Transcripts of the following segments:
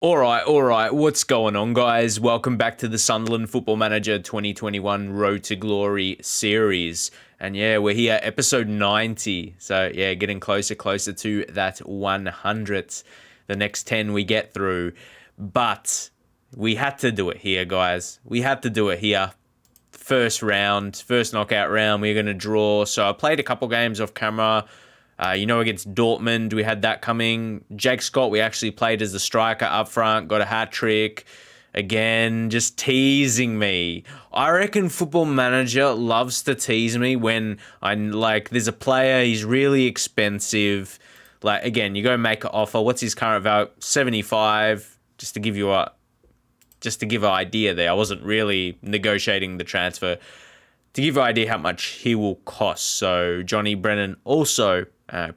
All right. What's going on, guys? Welcome back to the Sunderland Football Manager 2021 Road to Glory series. And yeah, we're here, episode 90. So yeah, getting closer to that 100th. The next 10 we get through. But we had to do it here, guys. We had to do it here. First knockout round, we're going to draw. So I played a couple games off camera. Against Dortmund, we had that coming. Jake Scott, we actually played as the striker up front, got a hat trick. Again, just teasing me. I reckon Football Manager loves to tease me when there's a player, he's really expensive. Like, again, you go make an offer. What's his current value? 75, just to give an idea there. I wasn't really negotiating the transfer. To give you an idea how much he will cost. So Johnny Brennan also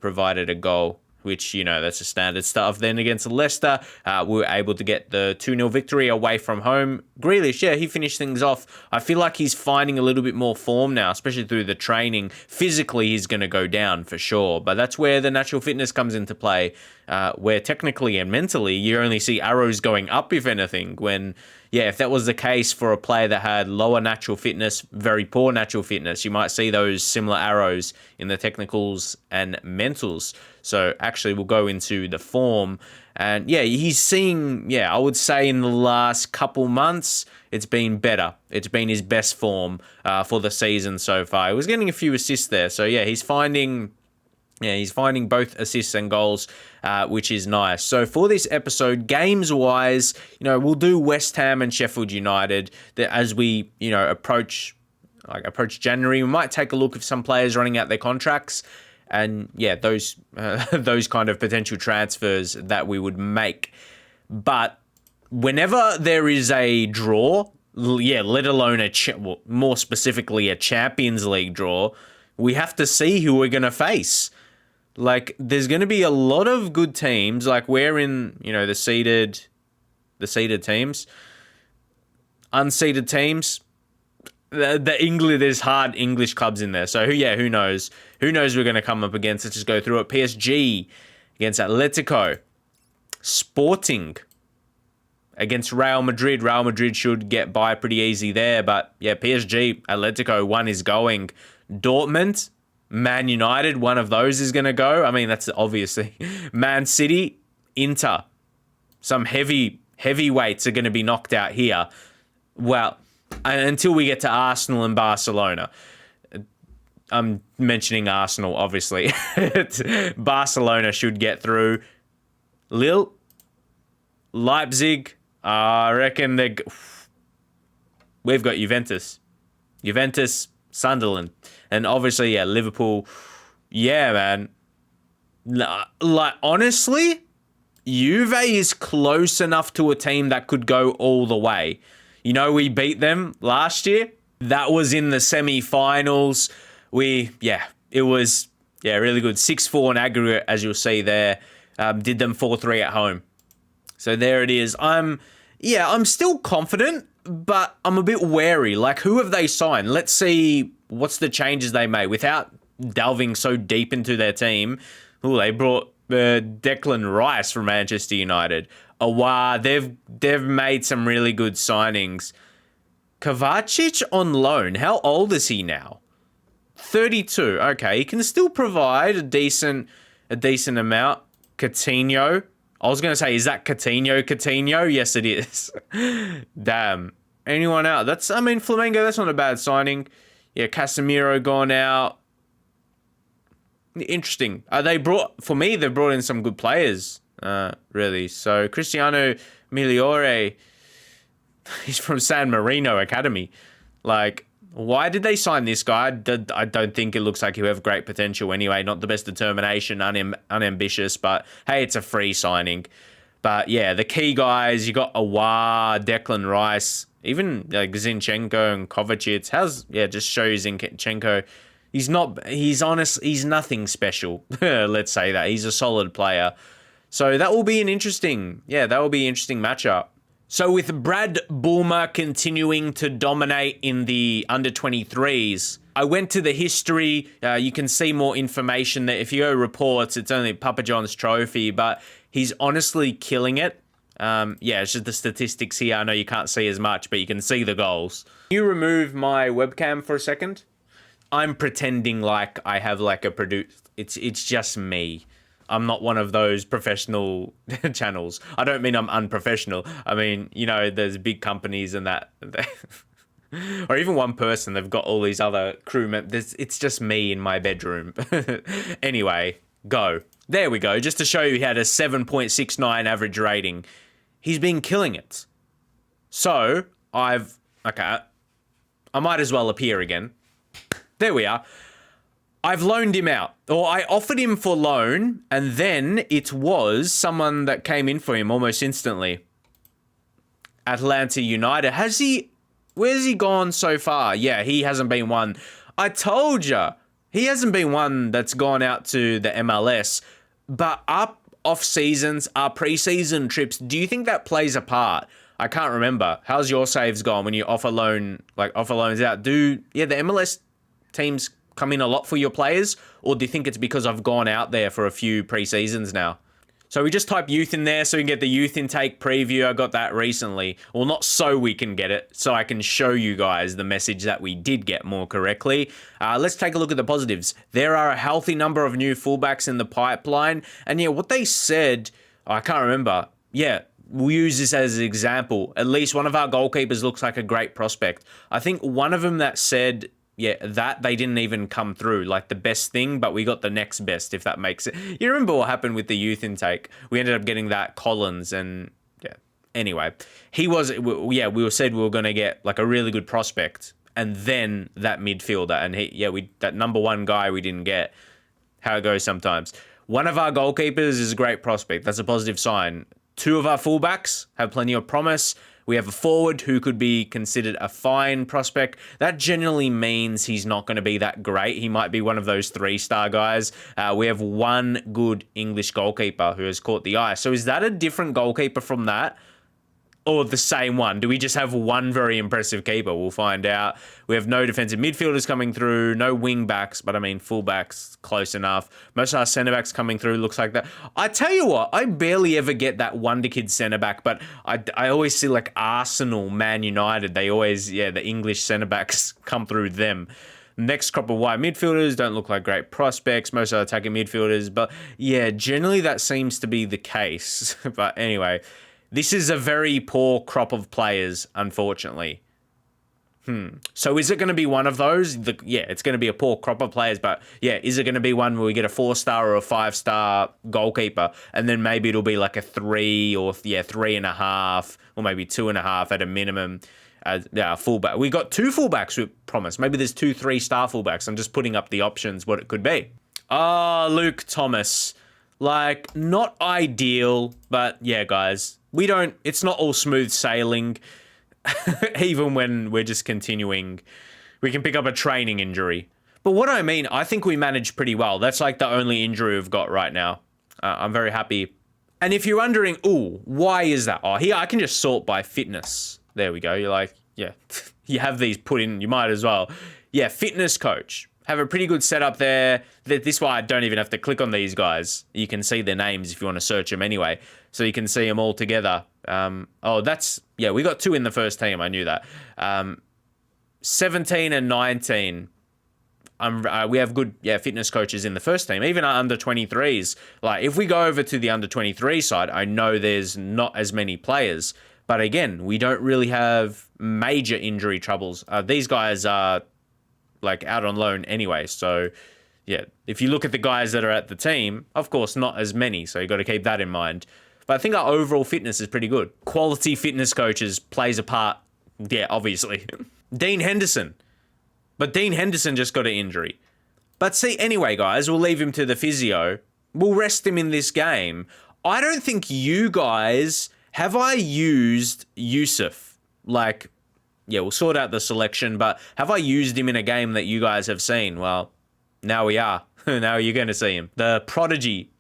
provided a goal, which, that's the standard stuff. Then against Leicester, we were able to get the 2-0 victory away from home. Grealish, yeah, he finished things off. I feel like he's finding a little bit more form now, especially through the training. Physically, he's going to go down for sure, but that's where the natural fitness comes into play, where technically and mentally, you only see arrows going up, if anything, when... Yeah, if that was the case for a player that had lower natural fitness, very poor natural fitness, you might see those similar arrows in the technicals and mentals. So actually we'll go into the form. And yeah, he's seeing, I would say in the last couple months, it's been better. It's been his best form for the season so far. He was getting a few assists there. So yeah, he's finding both assists and goals, which is nice. So for this episode, games-wise, we'll do West Ham and Sheffield United. As we, approach January, we might take a look at some players running out their contracts, and yeah, those kind of potential transfers that we would make. But whenever there is a draw, let alone more specifically a Champions League draw, we have to see who we're going to face. Like, there's going to be a lot of good teams. Like, we're in, the seeded teams. Unseeded teams. There's hard English clubs in there. So, who knows? Who knows we're going to come up against? Let's just go through it. PSG against Atletico. Sporting against Real Madrid. Real Madrid should get by pretty easy there. But, yeah, PSG, Atletico, one is going. Dortmund, Man United, one of those is going to go. I mean, that's obviously. Man City, Inter. Some heavyweights are going to be knocked out here. Well, until we get to Arsenal and Barcelona. I'm mentioning Arsenal, obviously. Barcelona should get through. Lille, Leipzig, I reckon we've got Juventus, Sunderland. And obviously, yeah, Liverpool. Yeah, man. Like, honestly, Juve is close enough to a team that could go all the way. We beat them last year. That was in the semi-finals. It was really good. 6-4 in aggregate, as you'll see there. Did them 4-3 at home. So there it is. I'm still confident, but I'm a bit wary. Like, who have they signed? Let's see what's the changes they made without delving so deep into their team. They brought Declan Rice from Manchester United. They've made some really good signings. Kovacic on loan. How old is he now? 32. Okay, he can still provide a decent amount. Coutinho. I was going to say, is that Coutinho? Yes, it is. Damn. Anyone else? Flamengo, that's not a bad signing. Yeah, Casemiro gone out. Interesting. They've brought in some good players, really. So, Cristiano Migliore, he's from San Marino Academy. Like, why did they sign this guy? I don't think it looks like he'll have great potential anyway. Not the best determination, unambitious, but hey, it's a free signing. But yeah, the key guys, you got Aouar, Declan Rice, even like Zinchenko and Kovacic. Just show you Zinchenko. He's nothing special. Let's say that. He's a solid player. So that will be an interesting matchup. So with Brad Bulmer continuing to dominate in the under-23s, I went to the history. You can see more information there. If you go reports, it's only Papa John's trophy, but he's honestly killing it. Yeah, it's just the statistics here. I know you can't see as much, but you can see the goals. Can you remove my webcam for a second? I'm pretending like I have like a It's just me. I'm not one of those professional channels. I don't mean I'm unprofessional. I mean, you know, there's big companies and that, or even one person, they've got all these other crew members. It's just me in my bedroom. Anyway, go. There we go. Just to show you he had a 7.69 average rating. He's been killing it. So okay, I might as well appear again. There we are. I've loaned him out, or I offered him for loan, and then it was someone that came in for him almost instantly. Atlanta United. Where's he gone so far? Yeah, he hasn't been one. I told ya, he hasn't been one that's gone out to the MLS, but our off seasons, our pre-season trips, do you think that plays a part? I can't remember. How's your saves gone when you offer loans out? The MLS teams come in a lot for your players, or do you think it's because I've gone out there for a few pre-seasons now? So we just type youth in there so we can get the youth intake preview. I got that recently. Well, not so we can get it, so I can show you guys the message that we did get more correctly. Let's take a look at the positives. There are a healthy number of new fullbacks in the pipeline. And yeah, what they said, I can't remember. Yeah, we'll use this as an example. At least one of our goalkeepers looks like a great prospect. I think one of them that said, yeah, that they didn't even come through, like the best thing, but we got the next best, if that makes it. You remember what happened with the youth intake? We ended up getting that Collins, and yeah. Anyway, we said we were going to get like a really good prospect, and then that midfielder, and that number one guy we didn't get. How it goes sometimes. One of our goalkeepers is a great prospect. That's a positive sign. Two of our fullbacks have plenty of promise. We have a forward who could be considered a fine prospect. That generally means he's not going to be that great. He might be one of those 3-star guys. We have one good English goalkeeper who has caught the eye. So is that a different goalkeeper from that? Or the same one? Do we just have one very impressive keeper? We'll find out. We have no defensive midfielders coming through, no wing backs, but I mean fullbacks, close enough. Most of our centre backs coming through looks like that. I tell you what, I barely ever get that wonderkids centre back, but I always see like Arsenal, Man United. They always, the English centre backs come through them. Next crop of wide midfielders don't look like great prospects. Most are attacking midfielders, but yeah, generally that seems to be the case. But anyway. This is a very poor crop of players, unfortunately. So is it going to be one of those? It's going to be a poor crop of players, but yeah, is it going to be one where we get a 4-star or a 5-star goalkeeper, and then maybe it'll be like a 3 or 3.5, or maybe 2.5 at a minimum? Fullback. We got 2 fullbacks with promise. Maybe there's 2 3-star fullbacks. I'm just putting up the options, what it could be. Luke Thomas. Like, not ideal, but yeah, guys. It's not all smooth sailing. Even when we're just continuing, we can pick up a training injury. But what I mean, I think we managed pretty well. That's like the only injury we've got right now. I'm very happy. And if you're wondering, why is that? Here, I can just sort by fitness. There we go. You're like, yeah, you have these put in, you might as well. Yeah, fitness coach. Have a pretty good setup there. This way I don't even have to click on these guys. You can see their names if you want to search them anyway. So you can see them all together. We got 2 in the first team. I knew that. 17 and 19. We have good fitness coaches in the first team. Even our under 23s. Like if we go over to the under 23 side, I know there's not as many players. But again, we don't really have major injury troubles. These guys are like out on loan anyway. So yeah, if you look at the guys that are at the team, of course, not as many. So you got to keep that in mind. But I think our overall fitness is pretty good. Quality fitness coaches plays a part. Yeah, obviously. Dean Henderson. But Dean Henderson just got an injury. But see, anyway, guys, we'll leave him to the physio. We'll rest him in this game. I don't think you guys, have I used Yusuf? Like, yeah, we'll sort out the selection, but have I used him in a game that you guys have seen? Well, now we are. Now you're going to see him. The prodigy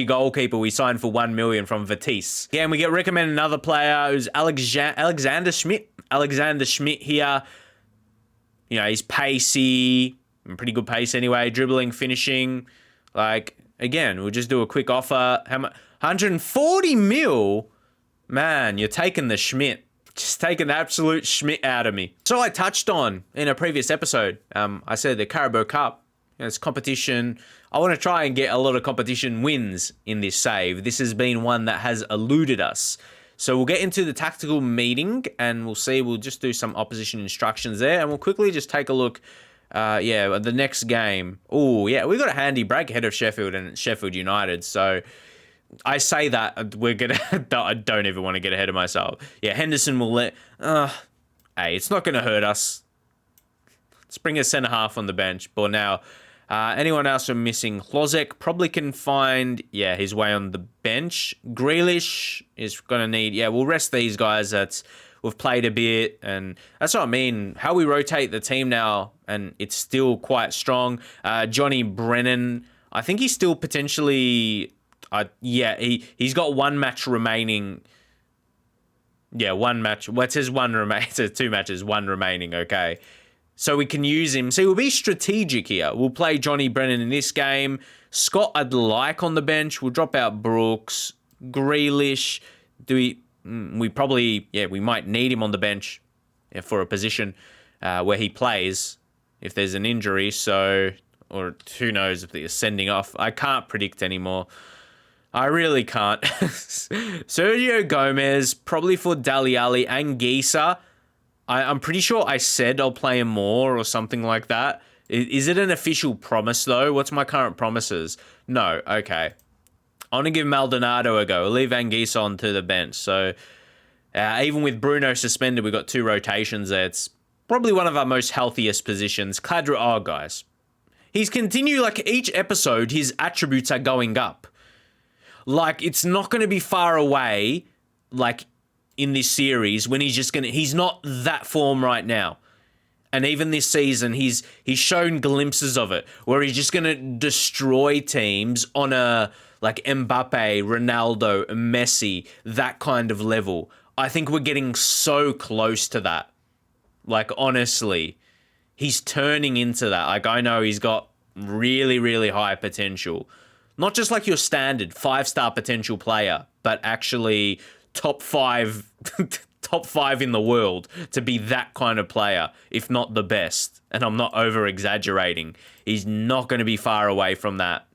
goalkeeper we signed for 1 million from Vitesse. Yeah, and we get recommended another player who's Alexander Schmidt. Alexander Schmidt here. You know, he's pacey, pretty good pace anyway, dribbling, finishing. Like, again, we'll just do a quick offer. How much? 140 mil? Man, you're taking the Schmidt. Just taking the absolute Schmidt out of me. So I touched on in a previous episode, I said the Carabao Cup, it's competition. I want to try and get a lot of competition wins in this save. This has been one that has eluded us. So we'll get into the tactical meeting and we'll see. We'll just do some opposition instructions there. And we'll quickly just take a look, the next game. Oh, yeah, we got a handy break ahead of Sheffield and Sheffield United. So I say that we're going to... I don't even want to get ahead of myself. Yeah, Henderson will let... hey, it's not going to hurt us. Let's bring a centre-half on the bench. But now... anyone else we're missing? Hlozek probably can find, his way on the bench. Grealish is going to need, we'll rest these guys. We've played a bit, and that's what I mean. How we rotate the team now, and it's still quite strong. Johnny Brennan, I think he's still potentially, he's got one match remaining. Yeah, one match. Well, it says one remaining. It says 2 matches, 1 remaining, okay. So we can use him. See, we'll be strategic here. We'll play Johnny Brennan in this game. Scott, I'd like on the bench. We'll drop out Brooks. Grealish. We probably, we might need him on the bench for a position where he plays if there's an injury. So, or who knows if they're sending off. I can't predict anymore. I really can't. Sergio Gomez, probably for Dali Ali and Gisa. I'm pretty sure I said I'll play him more or something like that. Is it an official promise, though? What's my current promises? No. Okay. I want to give Maldonado a go. We'll leave Anguissa onto the bench. So even with Bruno suspended, we've got 2 rotations there. It's probably one of our most healthiest positions. Guys. He's continued, like, each episode, his attributes are going up. Like, it's not going to be far away, like, in this series when he's not that form right now. And even this season, he's shown glimpses of it where he's just going to destroy teams on a, like, Mbappe, Ronaldo, Messi, that kind of level. I think we're getting so close to that. Like, honestly, he's turning into that. Like, I know he's got really, really high potential. Not just like your standard 5-star potential player, but actually top 5 in the world to be that kind of player, if not the best. And I'm not over exaggerating. He's not going to be far away from that,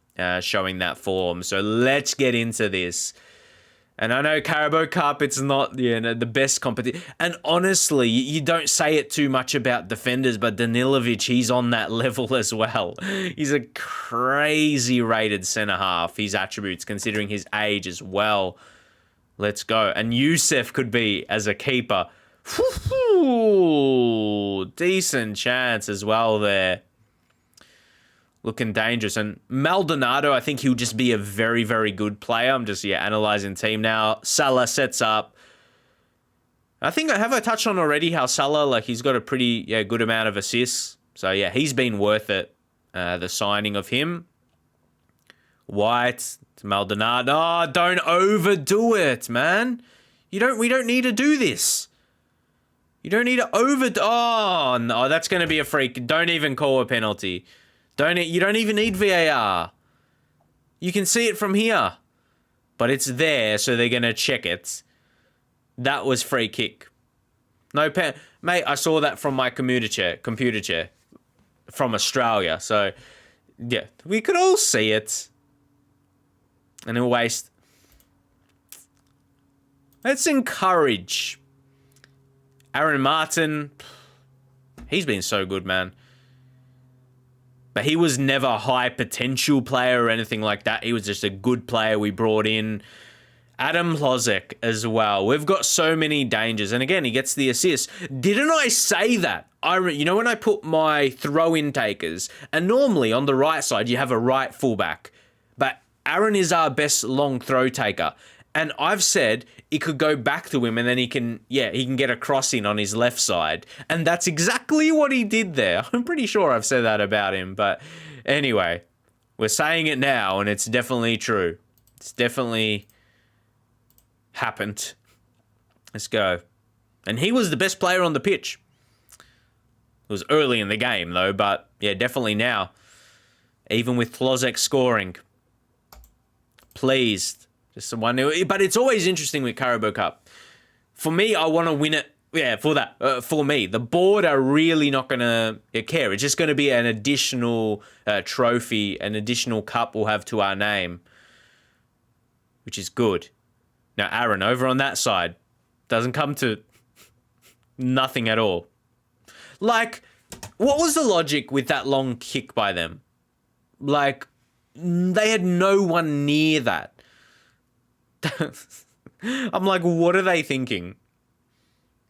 showing that form. So let's get into this. And I know Carabao Cup, it's not the best competition. And honestly, you don't say it too much about defenders, but Danilovic, he's on that level as well. He's a crazy rated centre-half, his attributes, considering his age as well. Let's go. And Youssef could be as a keeper. Decent chance as well there. Looking dangerous. And Maldonado, I think he'll just be a very, very good player. I'm just, analysing team now. Salah sets up. I think, have I touched on already how Salah, like, he's got a pretty good amount of assists. So, he's been worth it, the signing of him. White, Maldonado. Oh, don't overdo it, man. We don't need to do this. You don't need to Oh, no, that's going to be a freak. Don't even call a penalty. You don't even need VAR. You can see it from here. But it's there, so they're going to check it. That was free kick. No mate, I saw that from my computer chair from Australia. So, we could all see it. And he'll waste. Let's encourage Aaron Martin. He's been so good, man. But he was never a high potential player or anything like that. He was just a good player we brought in. Adam Hlozek as well. We've got so many dangers. And again, he gets the assist. Didn't I say that? When I put my throw-in takers, and normally on the right side, you have a right fullback. But Aaron is our best long throw taker. And I've said it could go back to him and then he can get a cross in on his left side. And that's exactly what he did there. I'm pretty sure I've said that about him. But anyway, we're saying it now and it's definitely true. It's definitely happened. Let's go. And he was the best player on the pitch. It was early in the game though, but definitely now. Even with Hlozek scoring. Please, Just 1-0. But it's always interesting with Carabao Cup. For me, I want to win it. Yeah, for that. For me, the board are really not going to care. It's just going to be an additional trophy, an additional cup we'll have to our name, which is good. Now, Aaron, over on that side, doesn't come to nothing at all. Like, what was the logic with that long kick by them? Like, they had no one near that. I'm like, what are they thinking?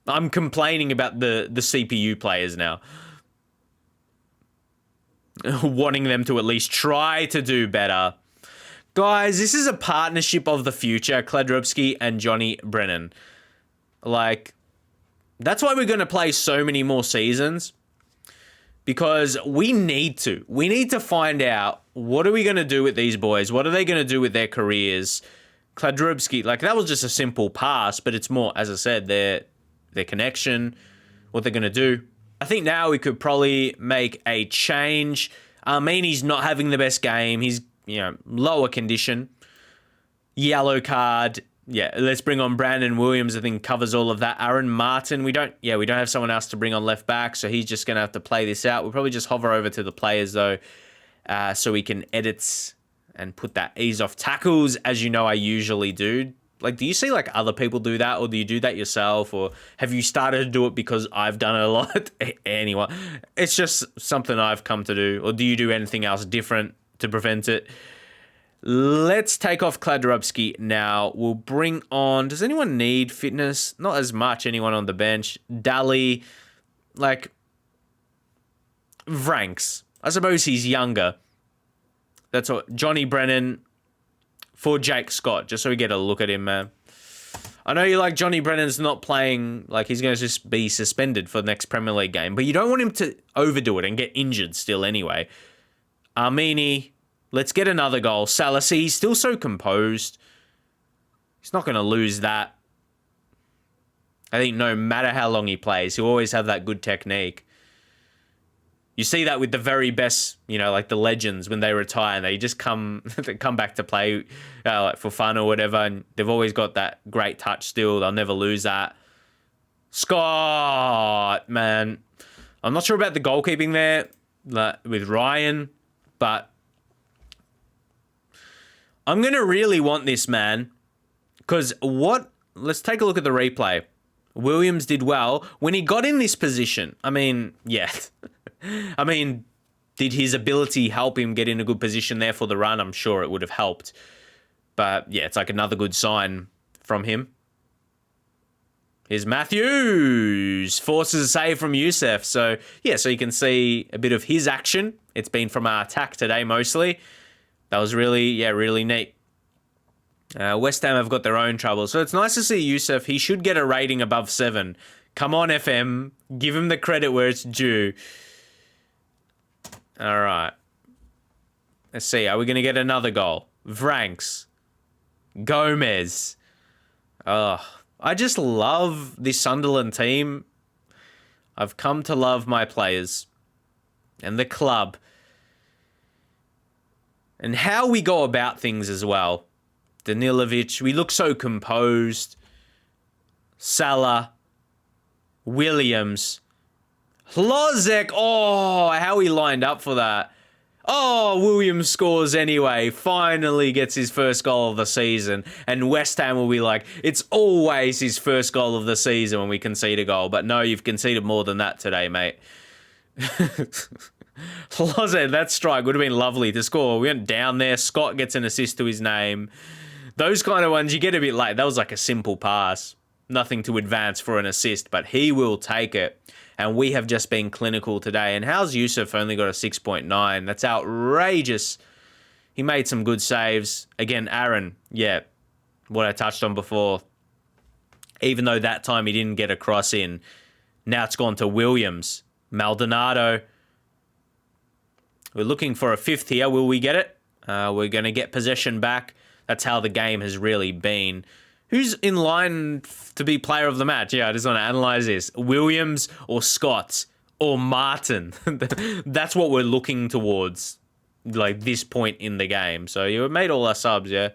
I'm complaining about the CPU players now. Wanting them to at least try to do better. Guys, this is a partnership of the future, Kledrubski and Johnny Brennan. Like, that's why we're going to play so many more seasons. Because we need to. We need to find out, what are we going to do with these boys? What are they going to do with their careers? Kledrubski, like, that was just a simple pass, but it's more, as I said, their connection, what they're going to do. I think now we could probably make a change. Armini's not having the best game. He's, lower condition. Yellow card. Yeah, let's bring on Brandon Williams. I think covers all of that. Aaron Martin, we don't have someone else to bring on left back, so he's just going to have to play this out. We'll probably just hover over to the players, though, so we can edit and put that ease off tackles, as you know I usually do. Like, do you see, like, other people do that, or do you do that yourself, or have you started to do it because I've done it a lot? Anyway, it's just something I've come to do, or do you do anything else different to prevent it? Let's take off Kledrubski now. We'll bring on... Does anyone need fitness? Not as much. Anyone on the bench? Dally. Like... Vranks. I suppose he's younger. That's what... Johnny Brennan for Jake Scott. Just so we get a look at him, man. I know you like Johnny Brennan's not playing... Like, he's going to just be suspended for the next Premier League game. But you don't want him to overdo it and get injured still anyway. Armini... Let's get another goal. Salasi, he's still so composed. He's not going to lose that. I think no matter how long he plays, he'll always have that good technique. You see that with the very best, like the legends when they retire and they just come back to play like for fun or whatever, and they've always got that great touch still. They'll never lose that. Scott, man. I'm not sure about the goalkeeping there with Ryan, but I'm going to really want this, man. Because let's take a look at the replay. Williams did well. When he got in this position, yeah. Did his ability help him get in a good position there for the run? I'm sure it would have helped. But, yeah, it's like another good sign from him. Here's Matthews. Forces a save from Youssef. So, yeah, so you can see a bit of his action. It's been from our attack today mostly. That was really neat. West Ham have got their own trouble. So it's nice to see Youssef. He should get a rating above 7. Come on, FM. Give him the credit where it's due. All right. Let's see. Are we going to get another goal? Vranks. Gomez. Oh, I just love this Sunderland team. I've come to love my players and the club. And how we go about things as well. Danilovic, we look so composed. Salah. Williams. Hlozek, how he lined up for that. Oh, Williams scores anyway. Finally gets his first goal of the season. And West Ham will be like, it's always his first goal of the season when we concede a goal. But no, you've conceded more than that today, mate. That strike would have been lovely to score. We went down there. Scott gets an assist to his name. Those kind of ones, you get a bit late. That was like a simple pass. Nothing to advance for an assist, but he will take it. And we have just been clinical today. And how's Youssef only got a 6.9? That's outrageous. He made some good saves. Again, Aaron, yeah, what I touched on before. Even though that time he didn't get a cross in, now it's gone to Williams. Maldonado. We're looking for a fifth here. Will we get it? We're going to get possession back. That's how the game has really been. Who's in line to be player of the match? Yeah, I just want to analyze this. Williams or Scott or Martin. That's what we're looking towards, like this point in the game. So you made all our subs, yeah?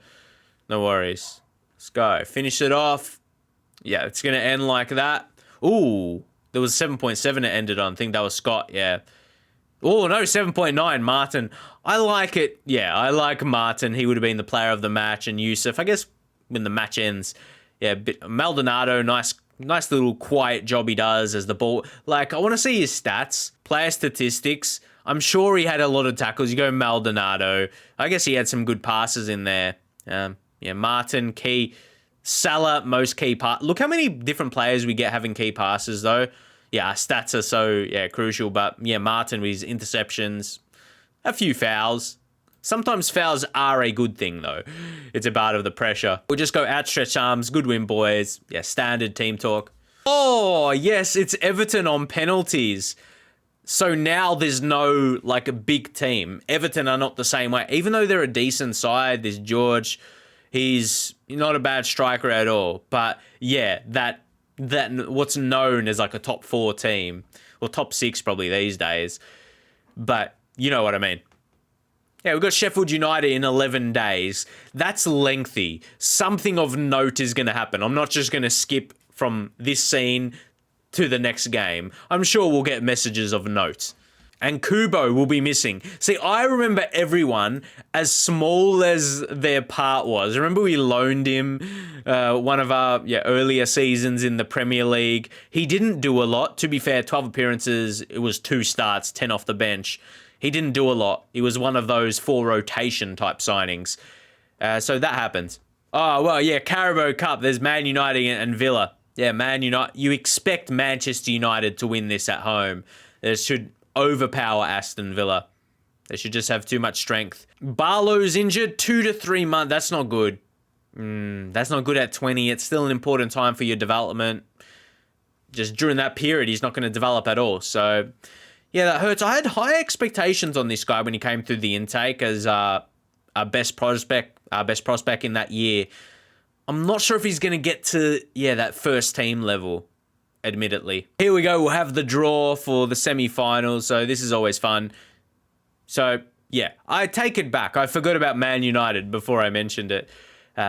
No worries. Let's go. Finish it off. Yeah, it's going to end like that. Ooh, there was 7.7 it ended on. I think that was Scott, yeah. Oh, no, 7.9, Martin. I like it. Yeah, I like Martin. He would have been the player of the match. And Yusuf, I guess when the match ends, yeah, Maldonado, nice little quiet job he does as the ball. Like, I want to see his stats, player statistics. I'm sure he had a lot of tackles. You go Maldonado. I guess he had some good passes in there. Yeah, Martin, key. Salah, most key pass. Look how many different players we get having key passes, though. Yeah, our stats are so, crucial. But, yeah, Martin with his interceptions. A few fouls. Sometimes fouls are a good thing, though. It's a part of the pressure. We'll just go outstretched arms. Good win, boys. Yeah, standard team talk. Oh, yes, it's Everton on penalties. So now there's no, like, a big team. Everton are not the same way. Even though they're a decent side, there's George. He's not a bad striker at all. But, yeah, that what's known as, like, a top 4 team. Well, top 6 probably these days. But you know what I mean. Yeah, we've got Sheffield United in 11 days. That's lengthy. Something of note is going to happen. I'm not just going to skip from this scene to the next game. I'm sure we'll get messages of note. And Kubo will be missing. See, I remember everyone, as small as their part was. Remember we loaned him one of our earlier seasons in the Premier League. He didn't do a lot. To be fair, 12 appearances, it was 2 starts, 10 off the bench. He didn't do a lot. He was one of those 4 rotation type signings. So that happened. Oh, well, yeah, Carabao Cup. There's Man United and Villa. Yeah, Man United. You expect Manchester United to win this at home. They should overpower Aston Villa. They should just have too much strength. Barlow's injured 2 to 3 months. That's not good. That's not good at 20. It's still an important time for your development. Just during that period, he's not going to develop at all. So, yeah, that hurts. I had high expectations on this guy when he came through the intake as our best prospect in that year. I'm not sure if he's going to get to, that first team level, admittedly. Here we go. We'll have the draw for the semi-finals, so this is always fun. So, yeah, I take it back. I forgot about Man United before I mentioned it,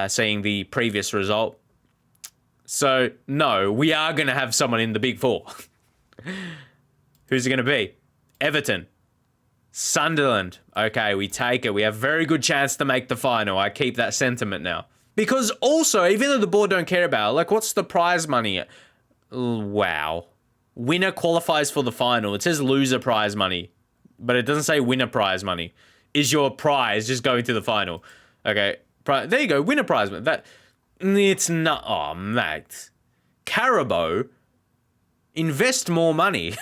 seeing the previous result. So, no, we are going to have someone in the Big Four. Who's it going to be? Everton. Sunderland. Okay, we take it. We have a very good chance to make the final. I keep that sentiment now. Because also, even though the board don't care about, like, what's the prize money? Wow. Winner qualifies for the final. It says loser prize money, but it doesn't say winner prize money. Is your prize just going to the final? Okay, there you go, winner prize money. It's not, oh, mate. Carabao, invest more money.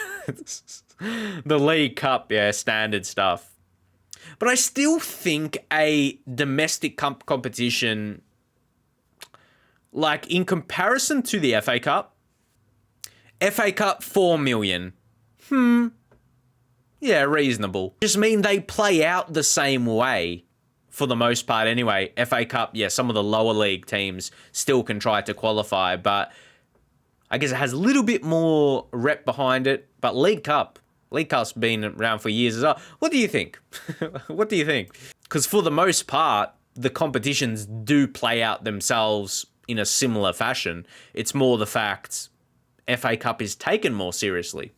The League Cup, standard stuff. But I still think a domestic competition, like in comparison to the FA Cup, 4 million. Yeah, reasonable. Just mean they play out the same way for the most part anyway. FA Cup, some of the lower league teams still can try to qualify, but I guess it has a little bit more rep behind it. But League Cup's been around for years as well. What do you think? What do you think? Because for the most part, the competitions do play out themselves in a similar fashion. It's more the fact FA Cup is taken more seriously.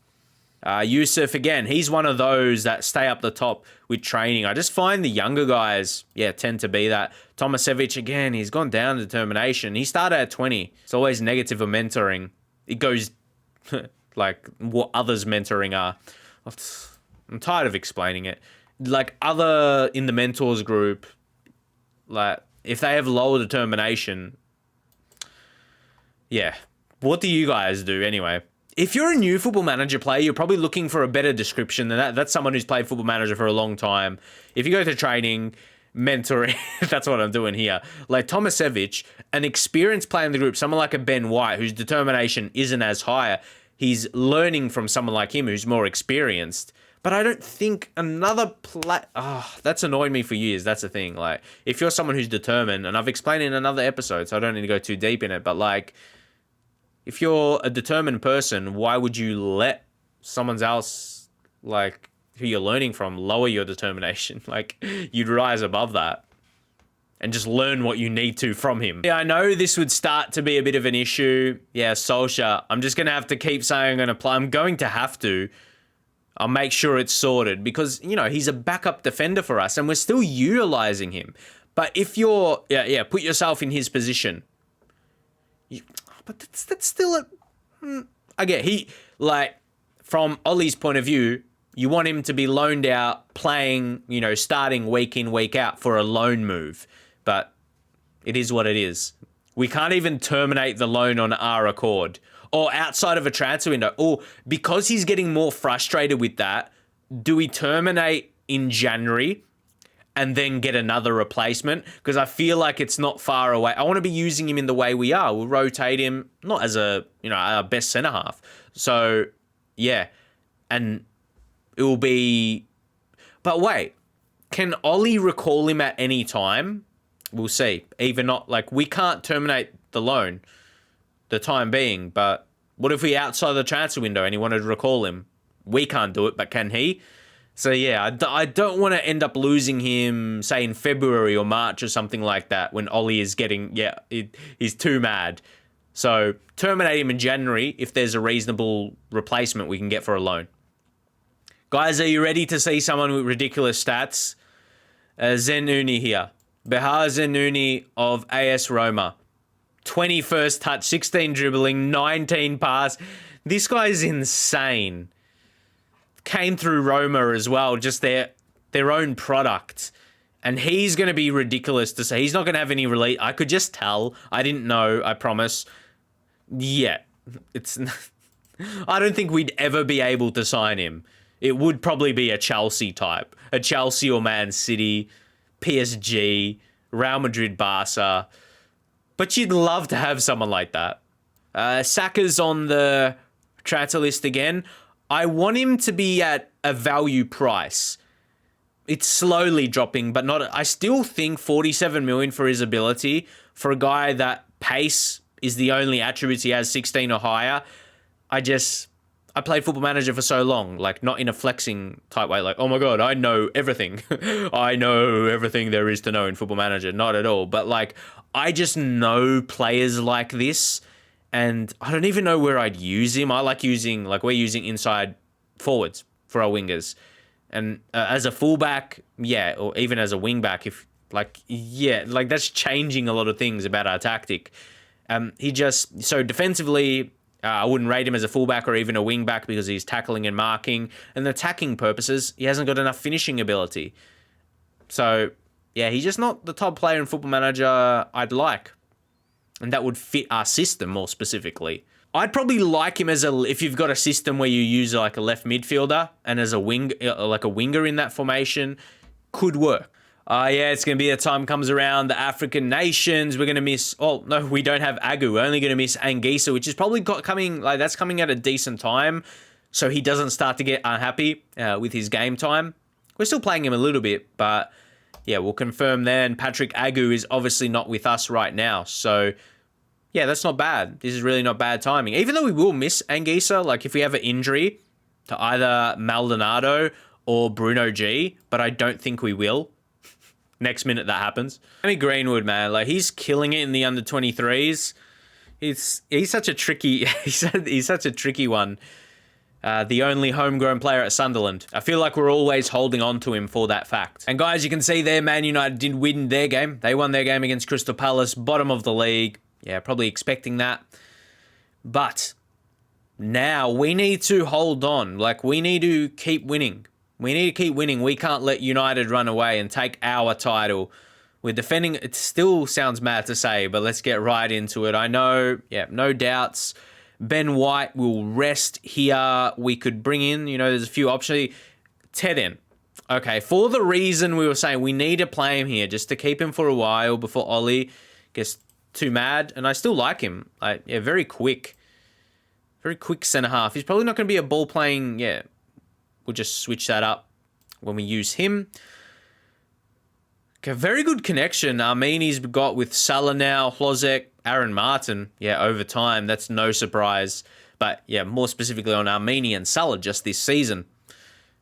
Yusuf, again, he's one of those that stay up the top with training. I just find the younger guys, tend to be that. Tomasevic, again, he's gone down to determination. He started at 20. It's always negative of mentoring. It goes like what others mentoring are. I'm tired of explaining it. Like other in the mentors group, like if they have lower determination, what do you guys do anyway? If you're a new Football Manager player, you're probably looking for a better description than that. That's someone who's played Football Manager for a long time. If you go to training, mentoring, that's what I'm doing here. Like Tomasevic, an experienced player in the group, someone like a Ben White, whose determination isn't as high, he's learning from someone like him who's more experienced. But I don't think another that's annoyed me for years. That's the thing. Like, if you're someone who's determined, and I've explained it in another episode, so I don't need to go too deep in it, but like, if you're a determined person, why would you let someone else, like, who you're learning from, lower your determination? Like, you'd rise above that. and just learn what you need to from him. Yeah, I know this would start to be a bit of an issue. Yeah, Solskjaer, I'm just going to have to keep saying I'm going to play. I'm going to have to. I'll make sure it's sorted because, you know, he's a backup defender for us and we're still utilizing him. But if you're, put yourself in his position. But that's still I get from Ollie's point of view, you want him to be loaned out, playing, you know, starting week in, week out for a loan move. But it is what it is. We can't even terminate the loan on our accord or outside of a transfer window. Or because he's getting more frustrated with that, do we terminate in January and then get another replacement? Because I feel like it's not far away. I want to be using him in the way we are. We'll rotate him, not as our best centre half. So, yeah. And it will be... But wait, can Ollie recall him at any time? We'll see. Even not, we can't terminate the loan the time being, but what if we outside the transfer window and he wanted to recall him? We can't do it, but can he? So, yeah, I don't want to end up losing him, say, in February or March or something like that when Ollie is getting, he's too mad. So, terminate him in January if there's a reasonable replacement we can get for a loan. Guys, are you ready to see someone with ridiculous stats? Zenuni here. Behar Zenuni of AS Roma. 21st touch, 16 dribbling, 19 pass. This guy's insane. Came through Roma as well, just their own product. And he's going to be ridiculous to say. He's not going to have any release. I could just tell. I didn't know, I promise. Yeah, it's... I don't think we'd ever be able to sign him. It would probably be a Chelsea type. A Chelsea or Man City, PSG, Real Madrid, Barca. But you'd love to have someone like that. Saka's on the transfer list again. I want him to be at a value price. It's slowly dropping, but not... I still think 47 million for his ability, for a guy that pace is the only attributes he has, 16 or higher. I played Football Manager for so long, not in a flexing type way, oh my God, I know everything. I know everything there is to know in Football Manager. Not at all. But I just know players like this, and I don't even know where I'd use him. I like using, we're using inside forwards for our wingers. And as a fullback, yeah, or even as a wingback, that's changing a lot of things about our tactic. So defensively, I wouldn't rate him as a fullback or even a wingback because he's tackling and marking. And the attacking purposes, he hasn't got enough finishing ability. So, yeah, he's just not the top player in Football Manager I'd like. And that would fit our system more specifically. I'd probably like him if you've got a system where you use a left midfielder and as a winger in that formation, could work. Yeah, it's going to be the time comes around. The African nations, we're going to miss... Oh, no, we don't have Agu. We're only going to miss Anguissa, which is probably coming at a decent time, so he doesn't start to get unhappy with his game time. We're still playing him a little bit, but yeah, we'll confirm then. Patrick Agu is obviously not with us right now, so yeah, that's not bad. This is really not bad timing. Even though we will miss Anguissa, if we have an injury to either Maldonado or Bruno G, but I don't think we will. Next minute that happens. Sammy Greenwood, man, he's killing it in the under 23s. He's such a tricky he's such a tricky one. The only homegrown player at Sunderland. I feel like we're always holding on to him for that fact. And guys, you can see there, Man United did win their game. They won their game against Crystal Palace, bottom of the league. Yeah, probably expecting that. But now we need to hold on. We need to keep winning. We need to keep winning. We can't let United run away and take our title. We're defending. It still sounds mad to say, but let's get right into it. I know, no doubts. Ben White will rest here. We could bring in, there's a few options. Ted in. Okay, for the reason we were saying, we need to play him here just to keep him for a while before Ollie gets too mad. And I still like him. Very quick. Very quick centre half. He's probably not going to be a ball playing, we'll just switch that up when we use him. Okay, very good connection Armeni's got with Salah now, Hlozek, Aaron Martin. Yeah, over time, that's no surprise. But yeah, more specifically on Armenia and Salah just this season.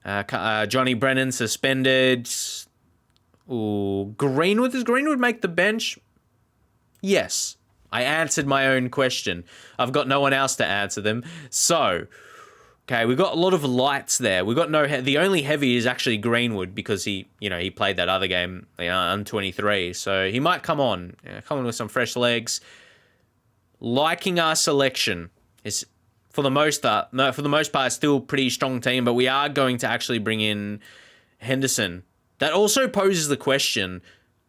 Johnny Brennan suspended. Ooh, Greenwood. Does Greenwood make the bench? Yes. I answered my own question. I've got no one else to answer them. So, okay, we've got a lot of lights there. We've got the only heavy is actually Greenwood because he played that other game, under 23. So he might come on with some fresh legs. Liking our selection is for the most part still a pretty strong team, but we are going to actually bring in Henderson. That also poses the question,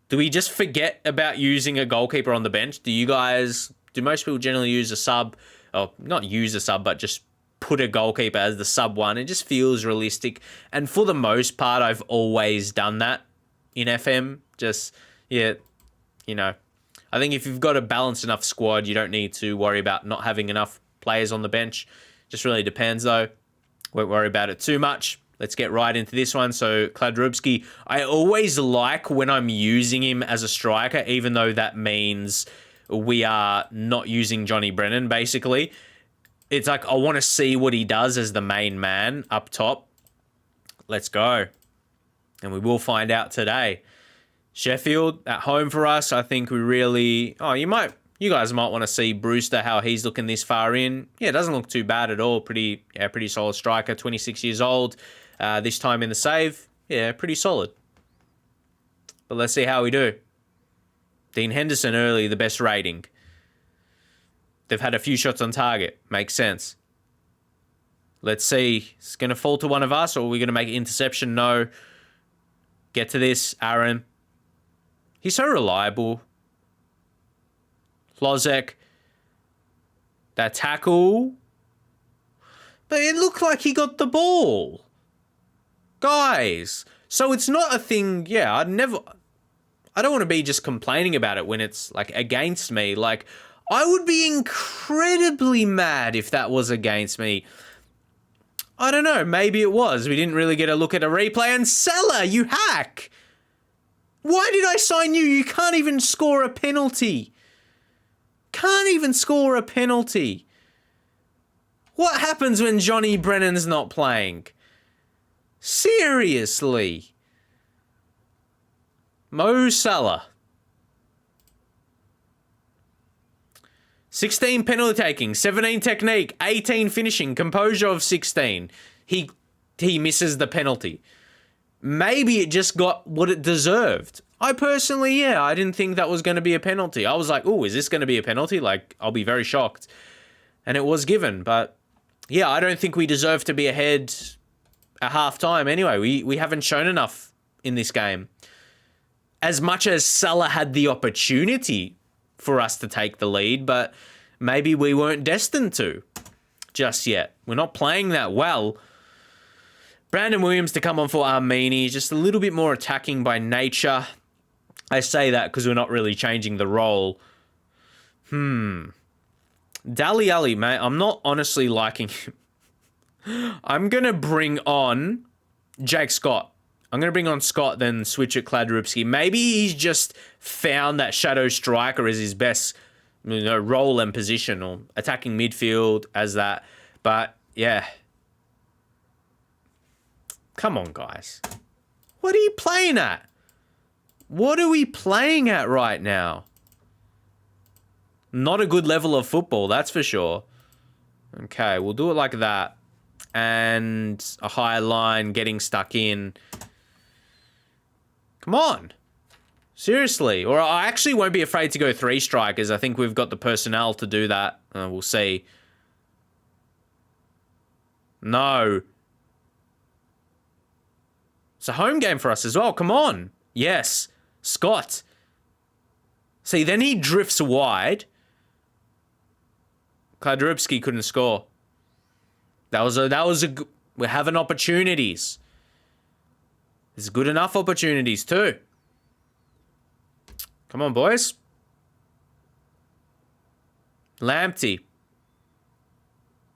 do we just forget about using a goalkeeper on the bench? Do most people generally use a sub, or not use a sub, but just put a goalkeeper as the sub one? It just feels realistic. And for the most part, I've always done that in FM. I think if you've got a balanced enough squad, you don't need to worry about not having enough players on the bench. Just really depends, though. Won't worry about it too much. Let's get right into this one. So, Kladrubski, I always like when I'm using him as a striker, even though that means we are not using Johnny Brennan, basically. It's like I want to see what he does as the main man up top. Let's go. And we will find out today. Sheffield at home for us. I think we really... You guys might want to see Brewster, how he's looking this far in. Yeah, it doesn't look too bad at all. Pretty solid striker, 26 years old. This time in the save, yeah, pretty solid. But let's see how we do. Dean Henderson early, the best rating. They've had a few shots on target. Makes sense. Let's see. It's going to fall to one of us, or are we going to make an interception? No. Get to this, Aaron. He's so reliable. Lozek. That tackle. But it looked like he got the ball. Guys. So it's not a thing, I don't want to be just complaining about it when it's like against me. Like, I would be incredibly mad if that was against me. I don't know, maybe it was. We didn't really get a look at a replay. And Salah, you hack! Why did I sign you? You can't even score a penalty. What happens when Johnny Brennan's not playing? Seriously. Mo Salah. 16 penalty taking, 17 technique, 18 finishing, composure of 16. He misses the penalty. Maybe it just got what it deserved. I personally, I didn't think that was going to be a penalty. I was like, is this going to be a penalty? Like, I'll be very shocked. And it was given. But, I don't think we deserve to be ahead at half-time anyway. We haven't shown enough in this game. As much as Salah had the opportunity for us to take the lead, but maybe we weren't destined to just yet. We're not playing that well. Brandon Williams to come on for Armini, just a little bit more attacking by nature. I say that because we're not really changing the role. Dali Ali, mate, I'm not honestly liking him. I'm going to bring on Jake Scott. I'm going to bring on Scott, then switch at Kladrubski. Maybe he's just found that shadow striker as his best role and position, or attacking midfield as that. But, come on, guys. What are you playing at? What are we playing at right now? Not a good level of football, that's for sure. Okay, we'll do it like that. And a high line getting stuck in. Come on. Seriously. Or I actually won't be afraid to go 3 strikers. I think we've got the personnel to do that. We'll see. No. It's a home game for us as well. Come on. Yes. Scott. See, then he drifts wide. Kladrubski couldn't score. We're having opportunities. There's good enough opportunities too. Come on, boys. Lamptey.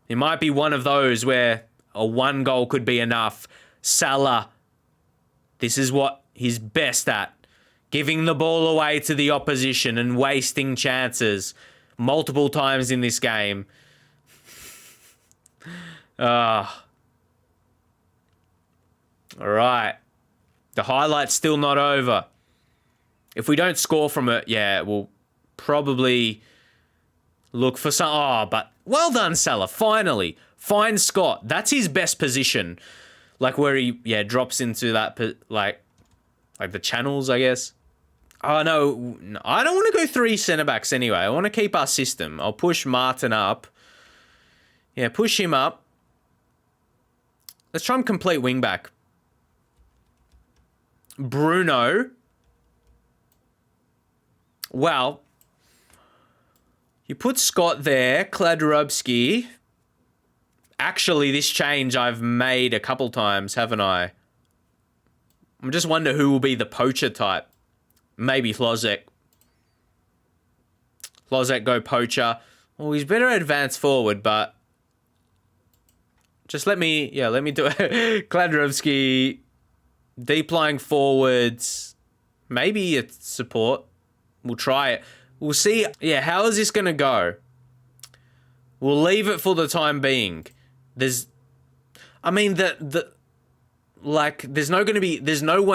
It might be one of those where a 1 goal could be enough. Salah. This is what he's best at. Giving the ball away to the opposition and wasting chances multiple times in this game. All right. The highlight's still not over. If we don't score from it, yeah, we'll probably look for some... Oh, but well done, Salah. Finally. Find Scott. That's his best position. Like where he, drops into that, like the channels, I guess. Oh, no. I don't want to go 3 centre-backs anyway. I want to keep our system. I'll push Martin up. Yeah, push him up. Let's try and complete wing-back. Bruno. Well, you put Scott there. Kladrubski. Actually, this change I've made a couple times, haven't I? I just wonder who will be the poacher type. Maybe Hlozek. Hlozek go poacher. Well, he's better advanced forward, but just let me do it. Kladrubski, deep lying forwards, maybe a support. We'll try it. We'll see. Yeah, how is this going to go? We'll leave it for the time being. There's no one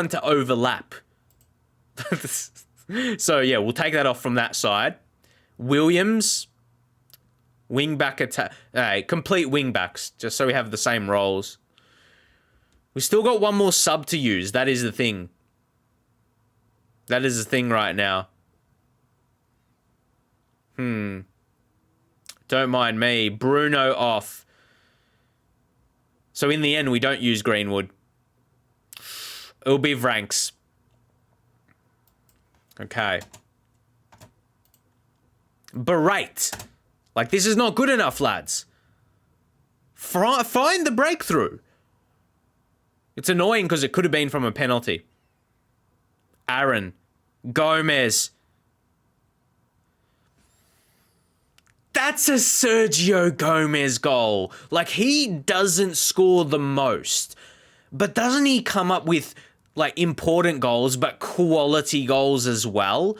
to overlap. So yeah, we'll take that off from that side. Williams, wing back attack. Complete wing backs, just so we have the same roles. We still got one more sub to use. That is the thing. That is the thing right now. Don't mind me. Bruno off. So in the end, we don't use Greenwood. It'll be Vranks. Okay. Berate. Like, this is not good enough, lads. Find the breakthrough. It's annoying because it could have been from a penalty. Aaron. Gomez. That's a Sergio Gomez goal. Like, he doesn't score the most. But doesn't he come up with, like, important goals, but quality goals as well?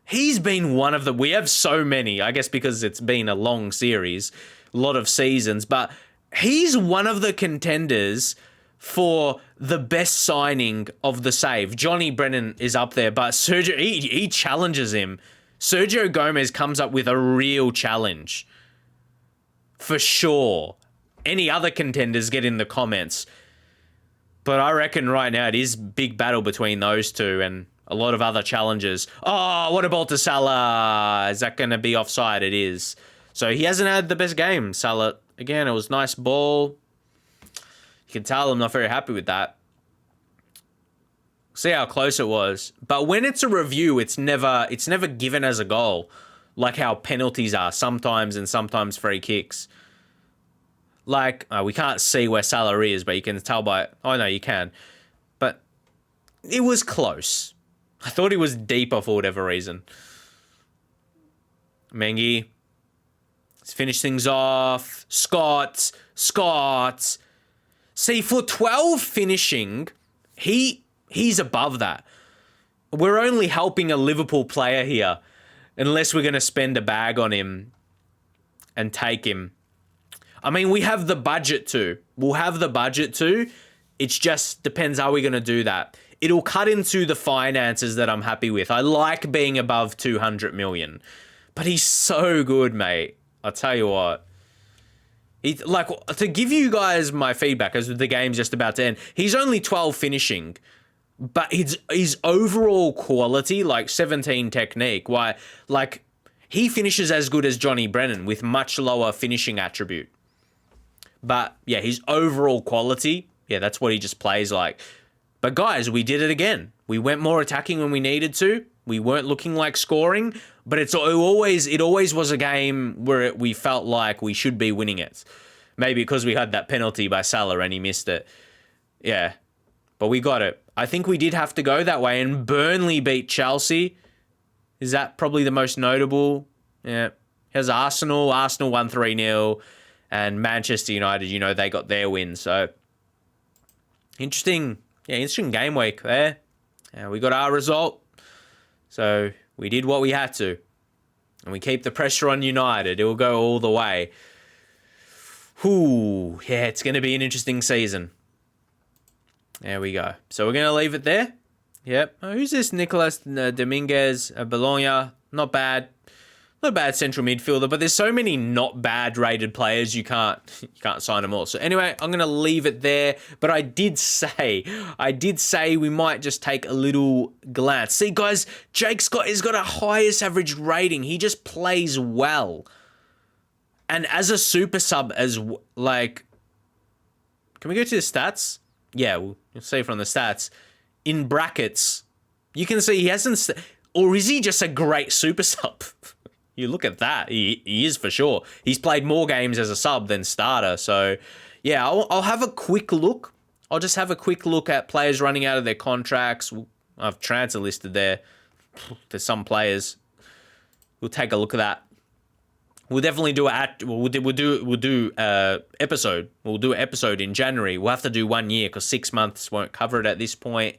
He's been one of the... We have so many, I guess because it's been a long series, a lot of seasons, but he's one of the contenders for the best signing of the save. Johnny Brennan is up there, but Sergio, he challenges him. Sergio Gomez comes up with a real challenge. For sure. Any other contenders get in the comments. But I reckon right now it is big battle between those two and a lot of other challenges. Oh, what about Salah? Is that going to be offside? It is. So he hasn't had the best game, Salah. Again, it was nice ball. You can tell I'm not very happy with that. See how close it was. But when it's a review, it's never given as a goal. Like how penalties are sometimes and sometimes free kicks. Like, we can't see where Salah is, but you can tell by... Oh, no, you can. But it was close. I thought he was deeper for whatever reason. Mengi. Let's finish things off. Scott. See, for 12 finishing, he's above that. We're only helping a Liverpool player here. Unless we're going to spend a bag on him and take him. I mean, we have the budget to. We'll have the budget to. It just depends how we're going to do that. It'll cut into the finances that I'm happy with. I like being above 200 million. But he's so good, mate. I'll tell you what. Like, to give you guys my feedback as the game's just about to end, he's only 12 finishing. But his overall quality, like 17 technique, he finishes as good as Johnny Brennan with much lower finishing attribute. But, yeah, his overall quality, yeah, that's what he just plays like. But, guys, we did it again. We went more attacking when we needed to. We weren't looking like scoring. But it always was a game where we felt like we should be winning it. Maybe because we had that penalty by Salah and he missed it. Yeah, but we got it. I think we did have to go that way. And Burnley beat Chelsea. Is that probably the most notable? Yeah. Here's Arsenal. Arsenal won 3-0. And Manchester United, they got their win. So, interesting game week there. We got our result. So, we did what we had to. And we keep the pressure on United. It will go all the way. Whew. Yeah, it's going to be an interesting season. There we go. So, we're going to leave it there. Yep. Who's this? Nicolas Dominguez, Bologna. Not bad. Not a bad central midfielder, but there's so many not bad rated players you can't sign them all. So anyway, I'm gonna leave it there. But I did say we might just take a little glance. See, guys, Jake Scott has got a highest average rating. He just plays well, and as a super sub, like, can we go to the stats? Yeah, we'll see from the stats. In brackets, you can see he hasn't, or is he just a great super sub? You look at that, he is for sure. He's played more games as a sub than starter. So, yeah, I'll have a quick look. I'll just have a quick look at players running out of their contracts. I've transfer listed there. There's some players. We'll take a look at that. We'll definitely do episode. We'll do an episode in January. We'll have to do 1 year because 6 months won't cover it at this point.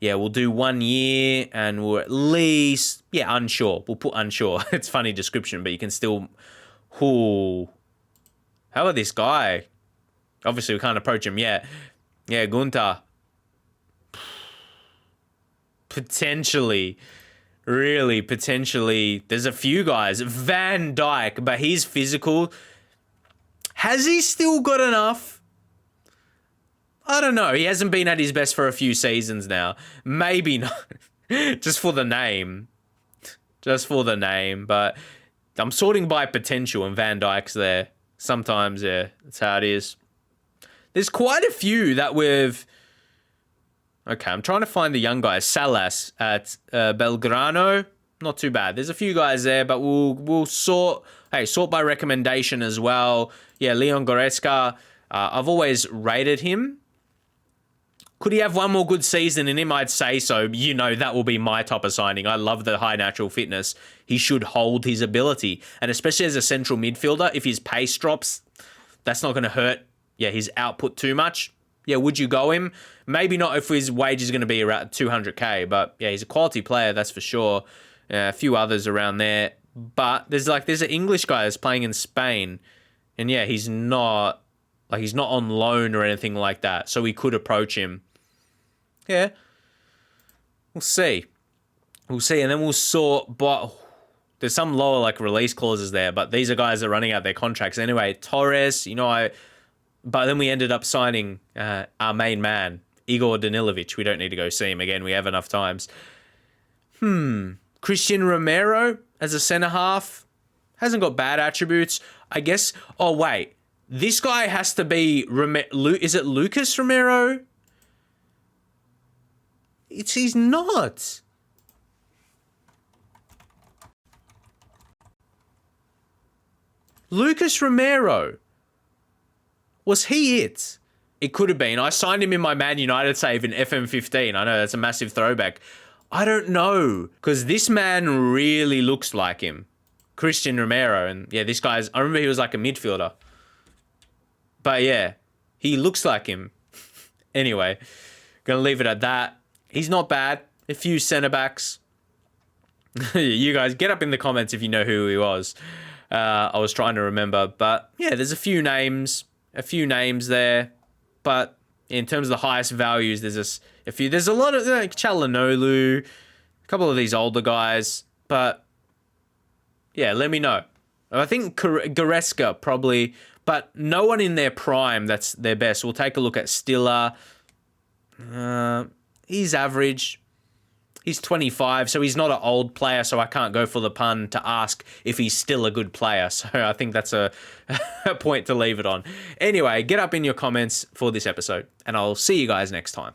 Yeah, we'll do 1 year and we'll at least, unsure. We'll put unsure. It's a funny description, but you can still, how about this guy? Obviously, we can't approach him yet. Yeah, Gunter. Potentially, really, potentially. There's a few guys. Van Dijk, but he's physical. Has he still got enough? I don't know. He hasn't been at his best for a few seasons now. Maybe not. Just for the name. But I'm sorting by potential, and Van Dijk's there. Sometimes, yeah, that's how it is. There's quite a few that we've... Okay, I'm trying to find the young guys. Salas at Belgrano. Not too bad. There's a few guys there, but we'll sort by recommendation as well. Yeah, Leon Goretzka. I've always rated him. Could he have one more good season in him? I'd say so. You know, that will be my top of signing. I love the high natural fitness. He should hold his ability. And especially as a central midfielder, if his pace drops, that's not going to hurt, his output too much. Yeah, would you go him? Maybe not if his wage is going to be around 200k. But, yeah, he's a quality player, that's for sure. A few others around there. But there's an English guy that's playing in Spain. And, yeah, he's not on loan or anything like that. So we could approach him. Yeah, we'll see. And then we'll sort. But there's some lower release clauses there. But these are guys that are running out their contracts anyway. Torres, but then we ended up signing our main man, Igor Danilovic. We don't need to go see him again. We have enough times. Christian Romero as a centre half hasn't got bad attributes, I guess. Oh wait, this guy has to be is it Lucas Romero? He's not. Lucas Romero. Was he it? It could have been. I signed him in my Man United save in FM15. I know that's a massive throwback. I don't know. Because this man really looks like him. Christian Romero. And yeah, this guy's... I remember he was like a midfielder. But yeah, he looks like him. Anyway, gonna leave it at that. He's not bad. A few centre-backs. You guys, get up in the comments if you know who he was. I was trying to remember. But yeah, there's a few names there. But in terms of the highest values, there's a few. There's a lot of Chalanolu, a couple of these older guys. But yeah, let me know. I think Goretzka probably, but no one in their prime that's their best. We'll take a look at Stiller. He's average. He's 25, so he's not an old player, so I can't go for the pun to ask if he's still a good player. So I think that's a point to leave it on. Anyway, get up in your comments for this episode, and I'll see you guys next time.